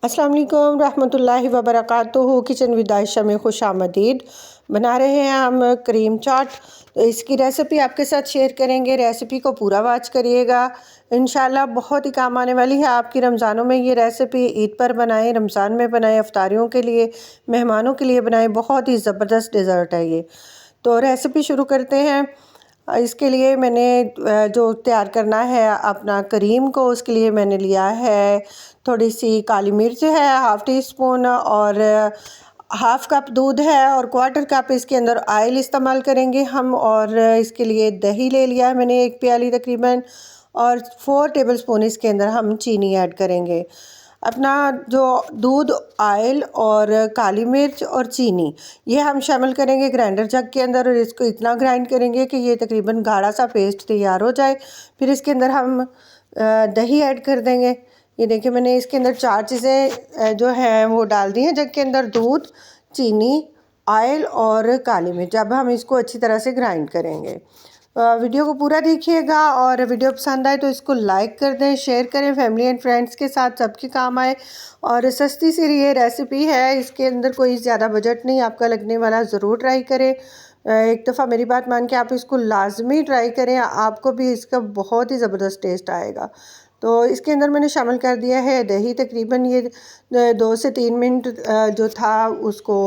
अस्सलाम वालेकुम रहमतुल्लाहि व बरकातुहू। किचन विद आयशा में खुश आमदीद। बना रहे हैं हम क्रीम चाट। तो इसकी रेसिपी आपके साथ शेयर करेंगे। रेसिपी को पूरा वॉच करिएगा, इंशाल्लाह बहुत ही काम आने वाली है आपकी। रमज़ानों में ये रेसिपी ईद पर बनाएं, रमज़ान में बनाएं, अफ्तारियों के लिए, मेहमानों के लिए बनाएं। बहुत ही ज़बरदस्त डिज़र्ट है ये। तो रेसिपी शुरू करते हैं। इसके लिए मैंने जो तैयार करना है अपना करीम को, उसके लिए मैंने लिया है थोड़ी सी काली मिर्च है, हाफ़ टी स्पून, और हाफ़ कप दूध है, और क्वार्टर कप इसके अंदर ऑयल इस्तेमाल करेंगे हम। और इसके लिए दही ले लिया है मैंने 1 प्याली तकरीबन, और 4 टेबलस्पून इसके अंदर हम चीनी ऐड करेंगे। अपना जो दूध, ऑयल और काली मिर्च और चीनी, ये हम शामिल करेंगे ग्राइंडर जग के अंदर, और इसको इतना ग्राइंड करेंगे कि ये तकरीबन गाढ़ा सा पेस्ट तैयार हो जाए। फिर इसके अंदर हम दही ऐड कर देंगे। ये देखिए मैंने इसके अंदर 4 चीज़ें जो हैं वो डाल दी हैं जग के अंदर: दूध, चीनी, ऑयल और काली मिर्च। अब हम इसको अच्छी तरह से ग्राइंड करेंगे। वीडियो को पूरा देखिएगा, और वीडियो पसंद आए तो इसको लाइक कर दें, शेयर करें फैमिली एंड फ्रेंड्स के साथ, सबके काम आए। और सस्ती सी ये रेसिपी है, इसके अंदर कोई ज़्यादा बजट नहीं आपका लगने वाला। ज़रूर ट्राई करें। एक दफ़ा मेरी बात मान के आप इसको लाजमी ट्राई करें, आपको भी इसका बहुत ही ज़बरदस्त टेस्ट आएगा। तो इसके अंदर मैंने शामिल कर दिया है दही। तकरीबन ये 2 से 3 मिनट जो था उसको,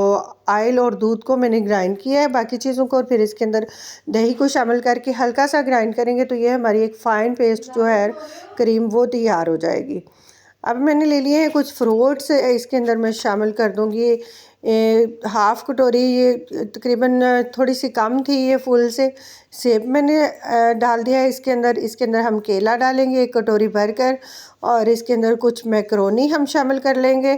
ऑयल और दूध को मैंने ग्राइंड किया है, बाकी चीज़ों को। और फिर इसके अंदर दही को शामिल करके हल्का सा ग्राइंड करेंगे तो ये हमारी एक फ़ाइन पेस्ट जो है क्रीम, वो तैयार हो जाएगी। अब मैंने ले लिए हैं कुछ फ्रूट्स, इसके अंदर मैं शामिल कर दूँगी हाफ़ कटोरी, ये तकरीबन थोड़ी सी कम थी ये फुल से, सेब मैंने डाल दिया है इसके अंदर। इसके अंदर हम केला डालेंगे 1 कटोरी भरकर, और इसके अंदर कुछ मैक्रोनी हम शामिल कर लेंगे।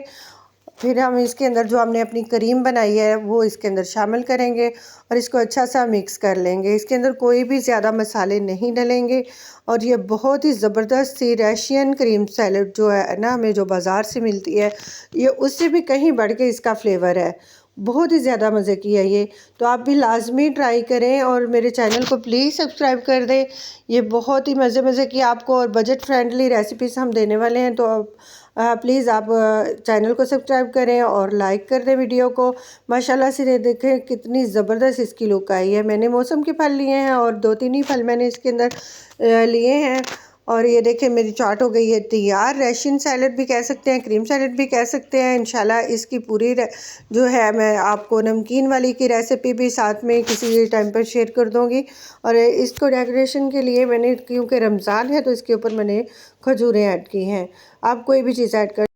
फिर हम इसके अंदर जो हमने अपनी क्रीम बनाई है वो इसके अंदर शामिल करेंगे, और इसको अच्छा सा मिक्स कर लेंगे। इसके अंदर कोई भी ज़्यादा मसाले नहीं डलेंगे, और ये बहुत ही ज़बरदस्त सी रशियन क्रीम सैलड जो है ना, हमें जो बाज़ार से मिलती है, ये उससे भी कहीं बढ़ के इसका फ्लेवर है। बहुत ही ज़्यादा मज़े की है ये। तो आप भी लाजमी ट्राई करें, और मेरे चैनल को प्लीज़ सब्सक्राइब कर दें। ये बहुत ही मज़े की आपको और बजट फ्रेंडली रेसिपीज़ हम देने वाले हैं। तो प्लीज़ आप चैनल को सब्सक्राइब करें और लाइक कर दें वीडियो को। माशाल्लाह से देखें कितनी ज़बरदस्त इसकी लुक आई है। मैंने मौसम के फल लिए हैं, और 2-3 ही फल मैंने इसके अंदर लिए हैं। और ये देखें मेरी चाट हो गई है तैयार। रशियन सैलड भी कह सकते हैं, क्रीम सैलड भी कह सकते हैं। इंशाल्लाह इसकी पूरी जो है मैं आपको नमकीन वाली की रेसिपी भी साथ में किसी टाइम पर शेयर कर दूँगी। और इसको डेकोरेशन के लिए मैंने, क्योंकि रमज़ान है तो इसके ऊपर मैंने खजूरें ऐड की हैं। आप कोई भी चीज़ ऐड कर